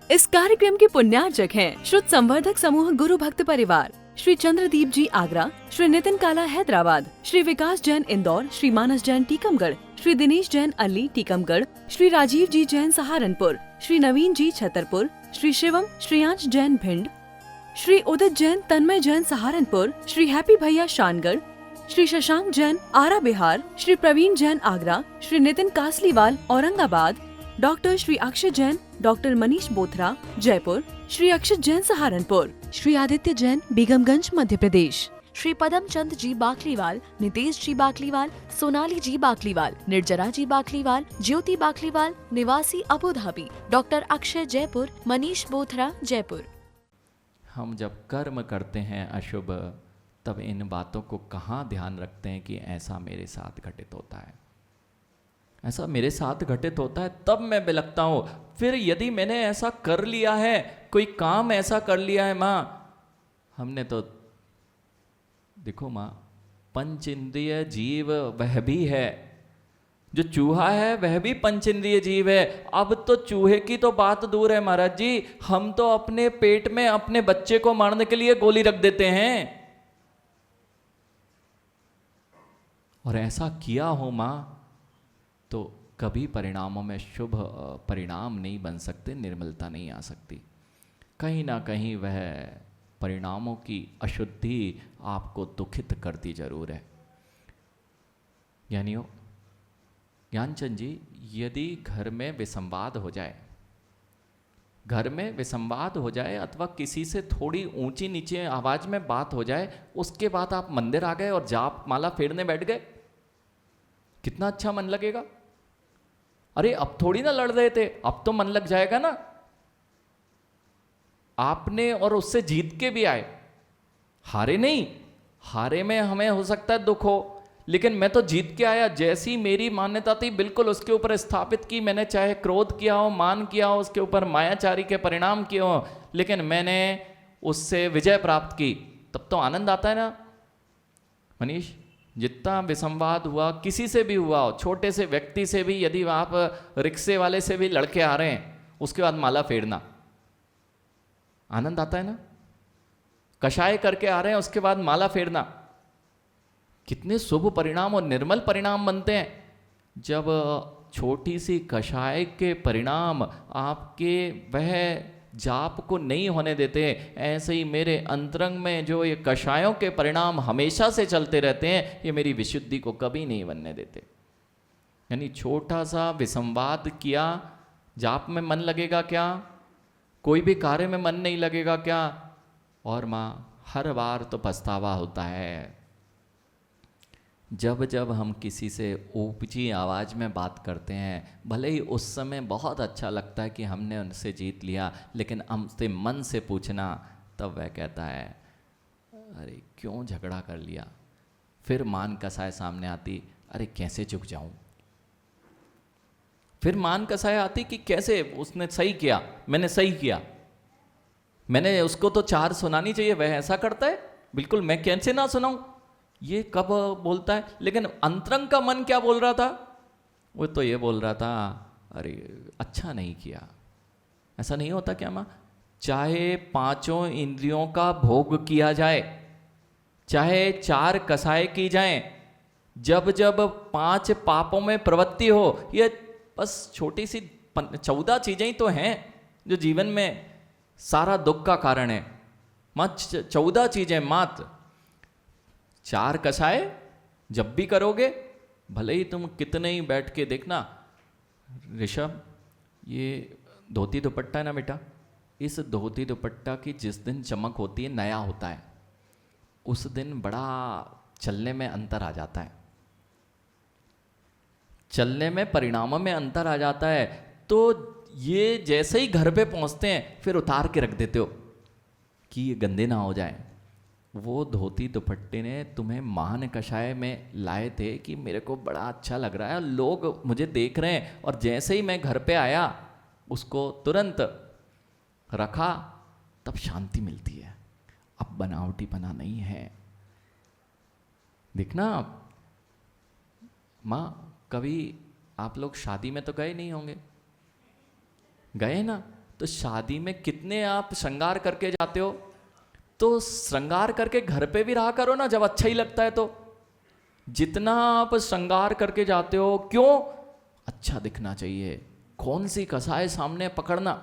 इस कार्यक्रम के पुण्यार्चक हैं श्रुत संवर्धक समूह गुरु भक्त परिवार, श्री चंद्रदीप जी आगरा, श्री नितिन काला हैदराबाद, श्री विकास जैन इंदौर, श्री मानस जैन टीकमगढ़, श्री दिनेश जैन अली टीकमगढ़, श्री राजीव जी जैन सहारनपुर, श्री नवीन जी छतरपुर, श्री शिवम श्रेयांश जैन भिंड, श्री उदित जैन तन्मय जैन सहारनपुर, श्री हैप्पी भैया शानगढ़, श्री शशांक जैन आरा बिहार, श्री प्रवीण जैन आगरा, श्री नितिन कासलीवाल औरंगाबाद, डॉक्टर श्री अक्षय जैन, डॉक्टर मनीष बोथरा जयपुर, श्री अक्षत जैन सहारनपुर, श्री आदित्य जैन बेगमगंज मध्य प्रदेश, श्री पदम चंद जी बाकलीवाल, नितेश जी बाकलीवाल, सोनाली जी बाकलीवाल, निर्जरा जी बाकलीवाल, ज्योति बाकलीवाल निवासी Abu Dhabi, doctor Akshay Jaipur, Manish Bothra Jaipur. हम जब कर्म करते हैं अशुभ, तब इन बातों को कहाँ ध्यान रखते हैं कि ऐसा मेरे साथ घटित होता है, ऐसा मेरे साथ घटित होता है, तब मैं बिलखता हूँ। फिर यदि मैंने ऐसा कर लिया है, कोई काम ऐसा कर लिया है माँ, हमने तो देखो माँ, पंच इंद्रिय जीव वह भी है, जो चूहा है वह भी पंच इंद्रिय जीव है। अब तो चूहे की तो बात दूर है महाराज जी, हम तो अपने पेट में अपने बच्चे को मारने के लिए गोली रख देते हैं। और ऐसा किया हो माँ, तो कभी परिणामों में शुभ परिणाम नहीं बन सकते, निर्मलता नहीं आ सकती। कहीं ना कहीं वह परिणामों की अशुद्धि आपको दुखित करती जरूर है। यानी ज्ञानचंद जी, यदि घर में विसंवाद हो जाए, घर में विसंवाद हो जाए अथवा किसी से थोड़ी ऊंची नीचे आवाज में बात हो जाए, उसके बाद आप मंदिर आ गए और जाप माला फेरने बैठ गए, कितना अच्छा मन लगेगा। अरे अब थोड़ी ना लड़ रहे थे, अब तो मन लग जाएगा ना। आपने और उससे जीत के भी आए, हारे नहीं। हारे में हमें हो सकता है दुख हो, लेकिन मैं तो जीत के आया। जैसी मेरी मान्यता थी बिल्कुल उसके ऊपर स्थापित की मैंने, चाहे क्रोध किया हो, मान किया हो, उसके ऊपर मायाचारी के परिणाम किए हो, लेकिन मैंने उससे विजय प्राप्त की। तब तो आनंद आता है ना मनीष। जितना विसंवाद हुआ, किसी से भी हुआ हो, छोटे से व्यक्ति से भी, यदि आप रिक्शे वाले से भी लड़के आ रहे हैं, उसके बाद माला फेरना, आनंद आता है ना। कषाय करके आ रहे हैं, उसके बाद माला फेरना, कितने शुभ परिणाम और निर्मल परिणाम बनते हैं। जब छोटी सी कषाय के परिणाम आपके वह जाप को नहीं होने देते, ऐसे ही मेरे अंतरंग में जो ये कषायों के परिणाम हमेशा से चलते रहते हैं, ये मेरी विशुद्धि को कभी नहीं बनने देते। यानी छोटा सा विसंवाद किया, जाप में मन लगेगा क्या, कोई भी कार्य में मन नहीं लगेगा क्या। और माँ, हर बार तो पछतावा होता है जब जब हम किसी से ऊंची आवाज़ में बात करते हैं। भले ही उस समय बहुत अच्छा लगता है कि हमने उनसे जीत लिया, लेकिन हमसे मन से पूछना, तब वह कहता है अरे क्यों झगड़ा कर लिया। फिर मान कसाय सामने आती, अरे कैसे चुक जाऊं। फिर मान कसाय आती कि कैसे उसने सही किया, मैंने सही किया, मैंने उसको तो चार सुनानी चाहिए, वह ऐसा करता है, बिल्कुल मैं कैसे ना सुनाऊं। ये कब बोलता है, लेकिन अंतरंग का मन क्या बोल रहा था, वो तो ये बोल रहा था अरे अच्छा नहीं किया। ऐसा नहीं होता क्या माँ? चाहे पांचों इंद्रियों का भोग किया जाए, चाहे चार कसाय की जाएं, जब जब पांच पापों में प्रवृत्ति हो, ये बस छोटी सी 14 चीजें ही तो हैं जो जीवन में सारा दुख का कारण है। माँ 14 चीजें मात्र। चार कसाय जब भी करोगे, भले ही तुम कितने ही बैठ के देखना, ऋषभ ये धोती दुपट्टा है ना बेटा, इस धोती दुपट्टा की जिस दिन चमक होती है, नया होता है, उस दिन बड़ा चलने में अंतर आ जाता है, चलने में परिणामों में अंतर आ जाता है। तो ये जैसे ही घर पे पहुंचते हैं, फिर उतार के रख देते हो कि ये गंदे ना हो जाए। वो धोती दुपट्टे ने तुम्हें महान कषाय में लाए थे कि मेरे को बड़ा अच्छा लग रहा है, लोग मुझे देख रहे हैं, और जैसे ही मैं घर पे आया उसको तुरंत रखा, तब शांति मिलती है। अब बनावटीपना नहीं है। देखना माँ, कभी आप लोग शादी में तो गए नहीं होंगे, गए ना, तो शादी में कितने आप श्रृंगार करके जाते हो? तो श्रृंगार करके घर पे भी रहा करो ना, जब अच्छा ही लगता है तो। जितना आप श्रृंगार करके जाते हो, क्यों? अच्छा दिखना चाहिए। कौन सी कसाय सामने पकड़ना,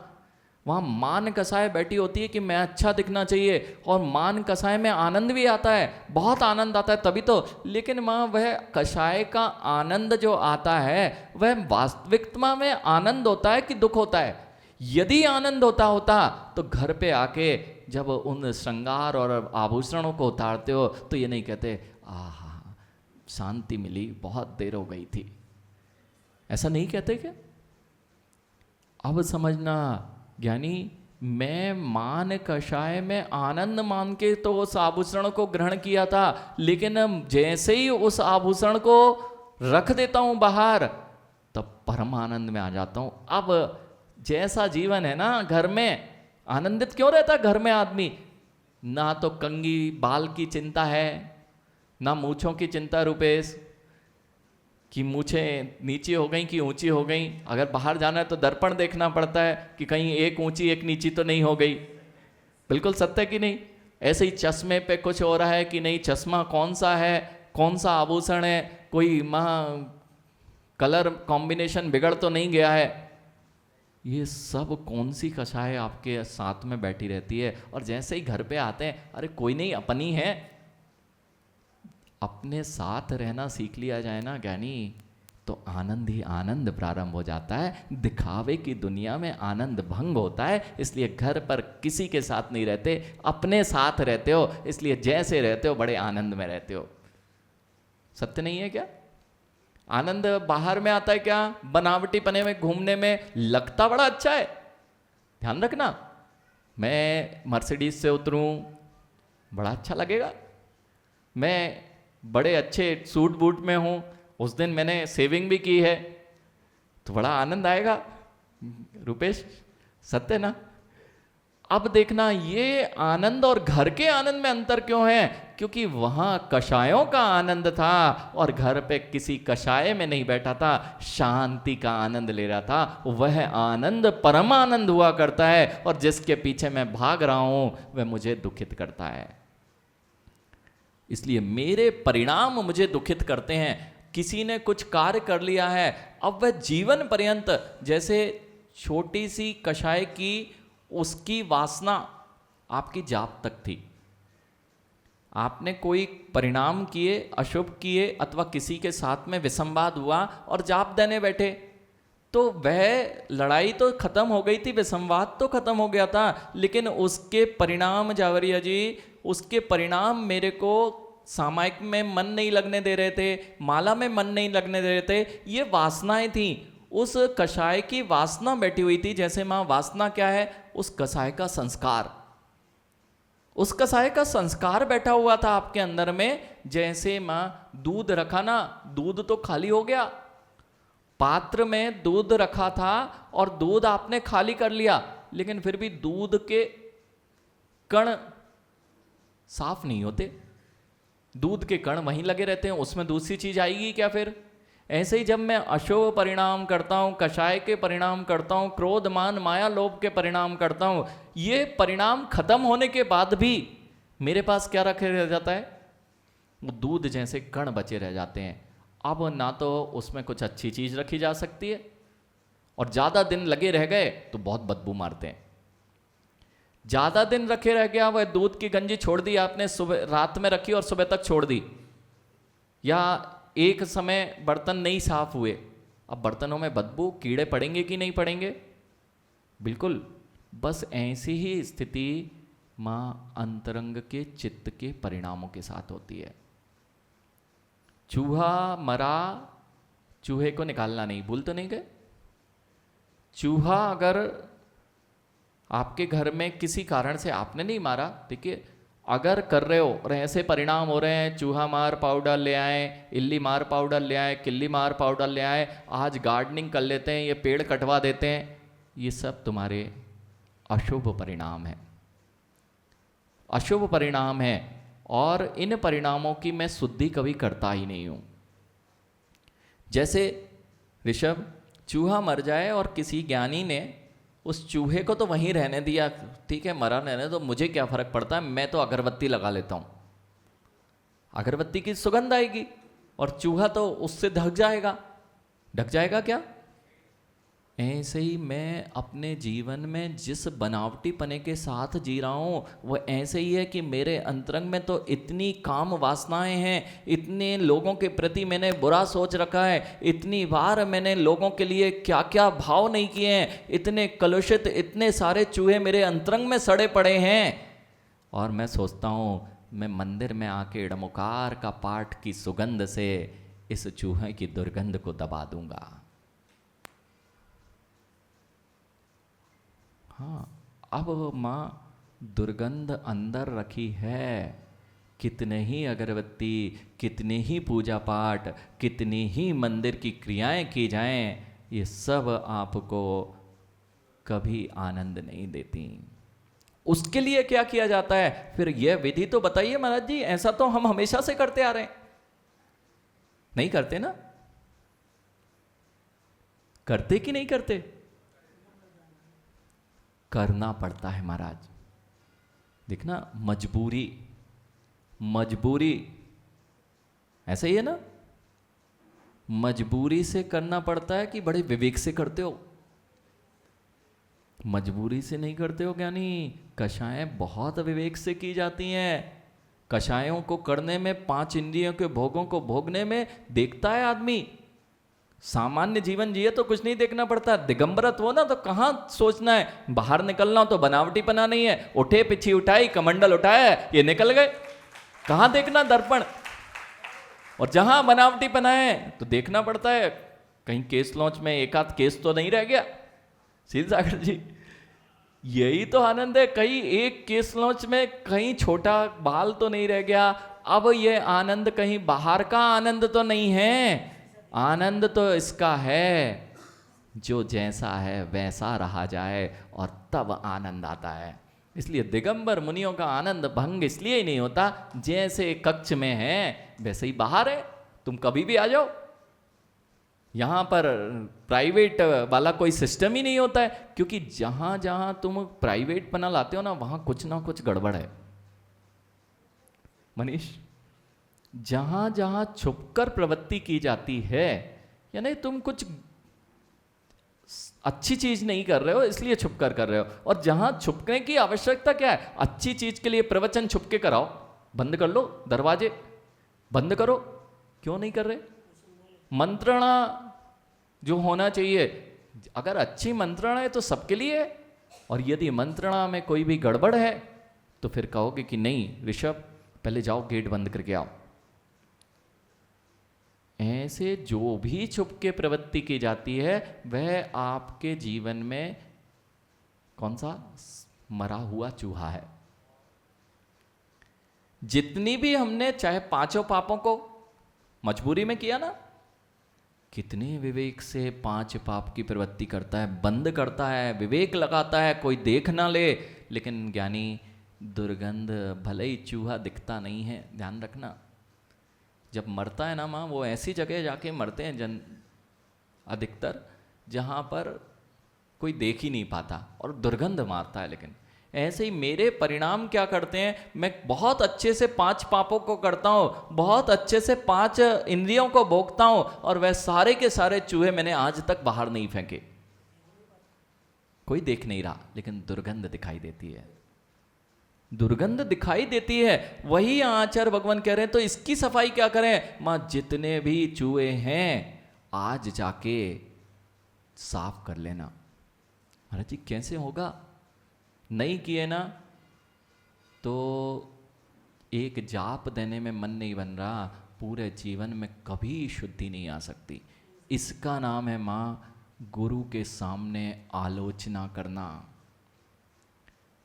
वहाँ मान कसाय बैठी होती है कि मैं अच्छा दिखना चाहिए, और मान कसाय में आनंद भी आता है, बहुत आनंद आता है तभी तो। लेकिन वहाँ वह कसाय का आनंद जो आता है वह वास्तविकता में आनंद होता है कि दुख होता है? यदि आनंद होता तो घर पे आके जब उन श्रृंगार और आभूषणों को उतारते हो तो ये नहीं कहते आहा शांति मिली, बहुत देर हो गई थी, ऐसा नहीं कहते क्या? अब समझना ज्ञानी, मैं मान कषाय में आनंद मान के तो उस आभूषण को ग्रहण किया था, लेकिन जैसे ही उस आभूषण को रख देता हूं बाहर तब परम आनंद में आ जाता हूं। अब जैसा जीवन है ना, घर में आनंदित क्यों रहता है? घर में आदमी ना तो कंघी बाल की चिंता है, ना मूछों की चिंता रुपेश कि मूछें नीची हो गई कि ऊंची हो गई। अगर बाहर जाना है तो दर्पण देखना पड़ता है कि कहीं एक ऊंची एक नीची तो नहीं हो गई। बिल्कुल सत्य कि नहीं? ऐसे ही चश्मे पे कुछ हो रहा है कि नहीं, चश्मा कौन सा है, कौन सा आभूषण है, कोई कलर कॉम्बिनेशन बिगड़ तो नहीं गया है। ये सब कौन सी कषाय आपके साथ में बैठी रहती है। और जैसे ही घर पे आते हैं, अरे कोई नहीं, अपनी है। अपने साथ रहना सीख लिया जाए ना ज्ञानी, तो आनंद ही आनंद प्रारंभ हो जाता है। दिखावे की दुनिया में आनंद भंग होता है। इसलिए घर पर किसी के साथ नहीं रहते, अपने साथ रहते हो, इसलिए जैसे रहते हो बड़े आनंद में रहते हो। सत्य नहीं है क्या? आनंद बाहर में आता है क्या? बनावटी पने में घूमने में लगता बड़ा अच्छा है। ध्यान रखना, मैं मर्सिडीज से उतरूं बड़ा अच्छा लगेगा, मैं बड़े अच्छे सूट बूट में हूं, उस दिन मैंने सेविंग भी की है, तो बड़ा आनंद आएगा। रुपेश सत्य ना? अब देखना, ये आनंद और घर के आनंद में अंतर क्यों है? क्योंकि वहां कषायों का आनंद था और घर पे किसी कषाय में नहीं बैठा था, शांति का आनंद ले रहा था। वह आनंद परम आनंद हुआ करता है, और जिसके पीछे मैं भाग रहा हूं वह मुझे दुखित करता है। इसलिए मेरे परिणाम मुझे दुखित करते हैं। किसी ने कुछ कार्य कर लिया है, अब वह जीवन पर्यंत, जैसे छोटी सी कषाय की उसकी वासना आपकी जाप तक थी, आपने कोई परिणाम किए, अशुभ किए, अथवा किसी के साथ में विसंवाद हुआ और जाप देने बैठे, तो वह लड़ाई तो खत्म हो गई थी, विसंवाद तो खत्म हो गया था, लेकिन उसके परिणाम जावरिया जी, उसके परिणाम मेरे को सामायिक में मन नहीं लगने दे रहे थे, माला में मन नहीं लगने दे रहे थे। ये वासनाएं थी, उस कषाय की वासना बैठी हुई थी। जैसे मां वासना क्या है? उस कषाय का संस्कार, उस कषाय का संस्कार बैठा हुआ था आपके अंदर में। जैसे मां दूध रखा ना, दूध तो खाली हो गया, पात्र में दूध रखा था और दूध आपने खाली कर लिया, लेकिन फिर भी दूध के कण साफ नहीं होते, दूध के कण वहीं लगे रहते हैं, उसमें दूसरी चीज आएगी क्या फिर? ऐसे ही जब मैं अशुभ परिणाम करता हूं, कषाय के परिणाम करता हूं, क्रोध मान माया लोभ के परिणाम करता हूं, ये परिणाम खत्म होने के बाद भी मेरे पास क्या रखे रह जाता है? वो दूध जैसे कण बचे रह जाते हैं। अब ना तो उसमें कुछ अच्छी चीज रखी जा सकती है, और ज्यादा दिन लगे रह गए तो बहुत बदबू मारते हैं। ज्यादा दिन रखे रह गया, वह दूध की गंजी छोड़ दी आपने, सुबह रात में रखी और सुबह तक छोड़ दी, या एक समय बर्तन नहीं साफ हुए, अब बर्तनों में बदबू, कीड़े पड़ेंगे कि नहीं पड़ेंगे? बिल्कुल। बस ऐसी ही स्थिति मां अंतरंग के चित्त के परिणामों के साथ होती है। चूहा मरा, चूहे को निकालना नहीं, भूल तो नहीं गए? चूहा अगर आपके घर में किसी कारण से आपने नहीं मारा, देखिए अगर कर रहे हो और ऐसे परिणाम हो रहे हैं, चूहा मार पाउडर ले आए, इल्ली मार पाउडर ले आए, किल्ली मार पाउडर ले आए, आज गार्डनिंग कर लेते हैं, ये पेड़ कटवा देते हैं, ये सब तुम्हारे अशुभ परिणाम है, अशुभ परिणाम है। और इन परिणामों की मैं शुद्धि कभी करता ही नहीं हूं। जैसे ऋषभ, चूहा मर जाए और किसी ज्ञानी ने उस चूहे को तो वहीं रहने दिया, ठीक है मरा रहने तो, मुझे क्या फर्क पड़ता है, मैं तो अगरबत्ती लगा लेता हूं, अगरबत्ती की सुगंध आएगी और चूहा तो उससे ढक जाएगा। ढक जाएगा क्या? ऐसे ही मैं अपने जीवन में जिस बनावटी पने के साथ जी रहा हूं वो ऐसे ही है कि मेरे अंतरंग में तो इतनी काम वासनाएं हैं, इतने लोगों के प्रति मैंने बुरा सोच रखा है, इतनी बार मैंने लोगों के लिए क्या क्या भाव नहीं किए हैं, इतने कलुषित, इतने सारे चूहे मेरे अंतरंग में सड़े पड़े हैं, और मैं सोचता हूं मैं मंदिर में आके इड़मुकार का पाठ की सुगंध से इस चूहे की दुर्गंध को दबा दूंगा। हाँ, अब माँ दुर्गंध अंदर रखी है, कितने ही अगरबत्ती, कितने ही पूजा पाठ, कितनी ही मंदिर की क्रियाएं की जाएं, ये सब आपको कभी आनंद नहीं देती। उसके लिए क्या किया जाता है फिर? यह विधि तो बताइए महाराज जी, ऐसा तो हम हमेशा से करते आ रहे हैं। नहीं करते ना? करते कि नहीं करते? करना पड़ता है महाराज। देखना, मजबूरी, मजबूरी ऐसा ही है ना? मजबूरी से करना पड़ता है कि बड़े विवेक से करते हो? मजबूरी से नहीं करते हो ज्ञानी। कषायें बहुत विवेक से की जाती हैं। कषायों को करने में, 5 इंद्रियों के भोगों को भोगने में देखता है आदमी। सामान्य जीवन जिए तो कुछ नहीं देखना पड़ता। दिगंबरत हो ना तो कहाँ सोचना है, बाहर निकलना हो तो बनावटी पना नहीं है, उठे पिछी उठाई, कमंडल उठाया, ये निकल गए, कहाँ देखना दर्पण। और जहां बनावटी पना है तो देखना पड़ता है, कहीं केस लॉन्च में एक आध केस तो नहीं रह गया। सीध सागर जी, यही तो आनंद है, कहीं एक केस लॉन्च में कहीं छोटा बाल तो नहीं रह गया। अब ये आनंद कहीं बाहर का आनंद तो नहीं है, आनंद तो इसका है जो जैसा है वैसा रहा जाए, और तब आनंद आता है। इसलिए दिगंबर मुनियों का आनंद भंग इसलिए ही नहीं होता, जैसे कक्ष में है वैसे ही बाहर है। तुम कभी भी आ जाओ, यहां पर प्राइवेट वाला कोई सिस्टम ही नहीं होता है, क्योंकि जहां जहां तुम प्राइवेट पना लाते हो ना, वहां कुछ ना कुछ गड़बड़ है मनीष। जहां जहां छुपकर प्रवृत्ति की जाती है, यानी तुम कुछ अच्छी चीज नहीं कर रहे हो इसलिए छुपकर कर रहे हो, और जहां छुपने की आवश्यकता क्या है, अच्छी चीज के लिए प्रवचन छुपके कराओ, बंद कर लो दरवाजे, बंद करो, क्यों नहीं कर रहे? मंत्रणा जो होना चाहिए, अगर अच्छी मंत्रणा है तो सबके लिए है, और यदि मंत्रणा में कोई भी गड़बड़ है तो फिर कहोगे कि नहीं ऋषभ पहले जाओ गेट बंद करके आओ। ऐसे जो भी छुप के प्रवृत्ति की जाती है वह आपके जीवन में कौन सा मरा हुआ चूहा है। जितनी भी हमने चाहे 5 पापों को मजबूरी में किया ना, कितने विवेक से 5 पाप की प्रवृत्ति करता है, बंद करता है, विवेक लगाता है, कोई देख ना ले। लेकिन ज्ञानी दुर्गंध, भले ही चूहा दिखता नहीं है, ध्यान रखना, जब मरता है ना माँ, वो ऐसी जगह जाके मरते हैं जन अधिकतर जहाँ पर कोई देख ही नहीं पाता और दुर्गंध मारता है। लेकिन ऐसे ही मेरे परिणाम क्या करते हैं, मैं बहुत अच्छे से 5 पापों को करता हूँ, बहुत अच्छे से 5 इंद्रियों को भोगता हूँ, और वह सारे के सारे चूहे मैंने आज तक बाहर नहीं फेंके। कोई देख नहीं रहा, लेकिन दुर्गंध दिखाई देती है, दुर्गंध दिखाई देती है। वही आचार्य भगवान कह रहे हैं तो इसकी सफाई क्या करें? मां जितने भी चूहे हैं आज जाके साफ कर लेना। महाराज जी कैसे होगा? नहीं किए ना तो एक जाप देने में मन नहीं बन रहा, पूरे जीवन में कभी शुद्धि नहीं आ सकती। इसका नाम है मां गुरु के सामने आलोचना करना।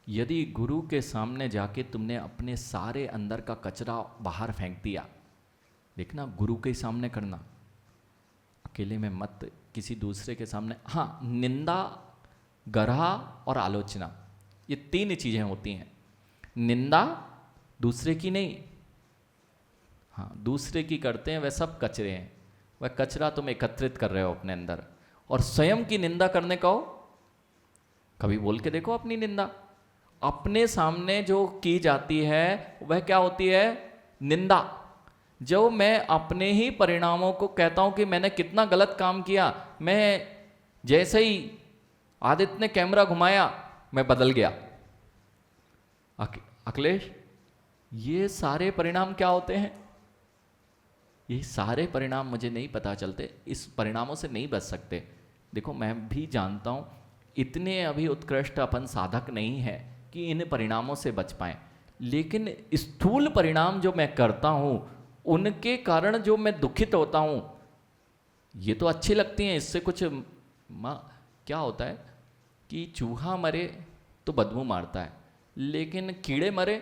यदि गुरु के सामने जाके तुमने अपने सारे अंदर का कचरा बाहर फेंक दिया, देखना गुरु के सामने करना, अकेले में मत, किसी दूसरे के सामने। हाँ, निंदा, गरहा और आलोचना, ये 3 चीजें होती हैं। निंदा दूसरे की नहीं, हाँ दूसरे की करते हैं, वह सब कचरे हैं, वह कचरा तुम एकत्रित कर रहे हो अपने अंदर। और स्वयं की निंदा करने का हो, कभी बोल के देखो अपनी निंदा। अपने सामने जो की जाती है वह क्या होती है? निंदा। जो मैं अपने ही परिणामों को कहता हूं कि मैंने कितना गलत काम किया, मैं जैसे ही आदित्य ने कैमरा घुमाया मैं बदल गया। अखिलेश, ये सारे परिणाम क्या होते हैं? ये सारे परिणाम मुझे नहीं पता चलते, इस परिणामों से नहीं बच सकते। देखो, मैं भी जानता हूं इतने अभी उत्कृष्ट अपन साधक नहीं है कि इन परिणामों से बच पाए, लेकिन स्थूल परिणाम जो मैं करता हूं उनके कारण जो मैं दुखित होता हूं, ये तो अच्छी लगती हैं। इससे कुछ क्या होता है कि चूहा मरे तो बदबू मारता है, लेकिन कीड़े मरे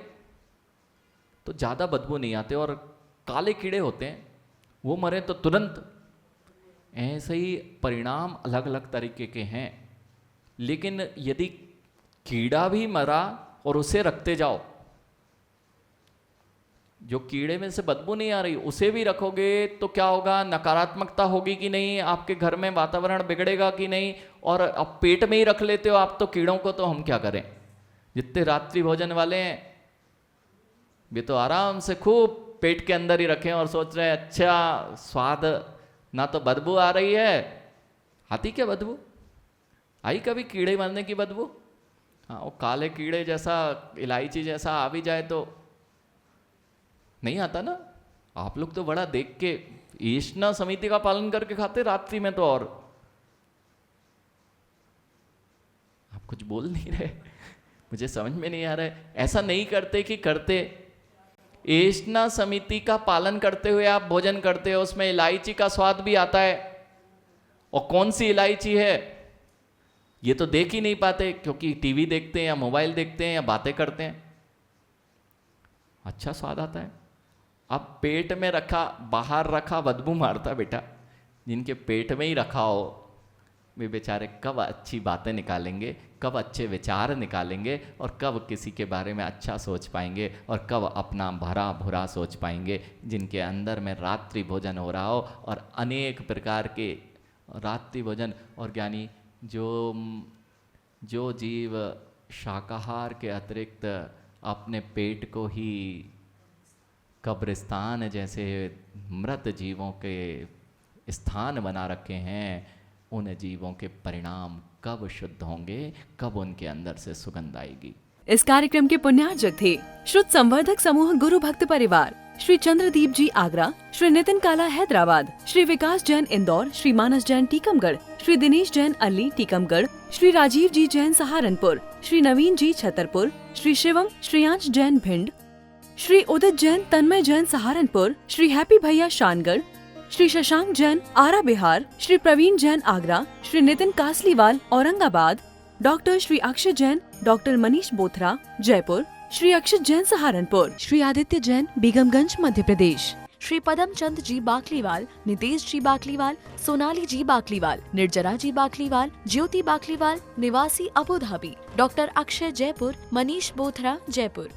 तो ज़्यादा बदबू नहीं आते, और काले कीड़े होते हैं वो मरे तो तुरंत। ऐसे ही परिणाम अलग अलग तरीके के हैं, लेकिन यदि कीड़ा भी मरा और उसे रखते जाओ, जो कीड़े में से बदबू नहीं आ रही उसे भी रखोगे तो क्या होगा? नकारात्मकता होगी कि नहीं? आपके घर में वातावरण बिगड़ेगा कि नहीं? और अब पेट में ही रख लेते हो आप तो कीड़ों को, तो हम क्या करें? जितने रात्रि भोजन वाले हैं वे तो आराम से खूब पेट के अंदर ही रखें और सोच रहे हैं अच्छा स्वाद, ना तो बदबू आ रही है। आती क्या बदबू? आई कभी कीड़े मरने की बदबू? हाँ, वो काले कीड़े जैसा, इलायची जैसा आ भी जाए तो नहीं आता ना। आप लोग तो बड़ा देख के ईष्णा समिति का पालन करके खाते रात्रि में, तो और आप कुछ बोल नहीं रहे, मुझे समझ में नहीं आ रहा है। ऐसा नहीं करते कि करते? ईष्णा समिति का पालन करते हुए आप भोजन करते हो, उसमें इलायची का स्वाद भी आता है, और कौन सी इलायची है ये तो देख ही नहीं पाते, क्योंकि टीवी देखते हैं या मोबाइल देखते हैं या बातें करते हैं। अच्छा स्वाद आता है। अब पेट में रखा, बाहर रखा बदबू मारता बेटा। जिनके पेट में ही रखा हो वे बेचारे कब अच्छी बातें निकालेंगे, कब अच्छे विचार निकालेंगे, और कब किसी के बारे में अच्छा सोच पाएंगे, और कब अपना भरा भुरा सोच पाएंगे। जिनके अंदर में रात्रि भोजन हो रहा हो, और अनेक प्रकार के रात्रि भोजन, और ज्ञानी जो जीव शाकाहार के अतिरिक्त अपने पेट को ही कब्रिस्तान जैसे मृत जीवों के स्थान बना रखे हैं, उन जीवों के परिणाम कब शुद्ध होंगे, कब उनके अंदर से सुगंध आएगी। इस कार्यक्रम के पुण्यार्जक थे शुद्ध संवर्धक समूह गुरु भक्त परिवार, श्री चंद्रदीप जी आगरा, श्री नितिन काला हैदराबाद, श्री विकास जैन इंदौर, श्री मानस जैन टीकमगढ़, श्री दिनेश जैन अल्ली टीकमगढ़, श्री राजीव जी जैन सहारनपुर, श्री नवीन जी छतरपुर, श्री शिवम श्रेयांश जैन भिंड, श्री उदित जैन तन्मय जैन सहारनपुर, श्री हैप्पी भैया शानगढ़, श्री शशांक जैन आरा बिहार, श्री प्रवीण जैन आगरा, श्री नितिन कासलीवाल औरंगाबाद, डॉक्टर श्री अक्षय जैन, डॉक्टर मनीष बोथरा जयपुर, श्री अक्षित जैन सहारनपुर, श्री आदित्य जैन बेगमगंज मध्य प्रदेश, श्री पदम चंद जी बाकलीवाल, नितेश जी बाकलीवाल, सोनाली जी बाकलीवाल, निर्जरा जी बाकलीवाल, ज्योति बाकलीवाल निवासी Abu Dhabi, doctor Akshay Jaipur, Manish Bothra Jaipur.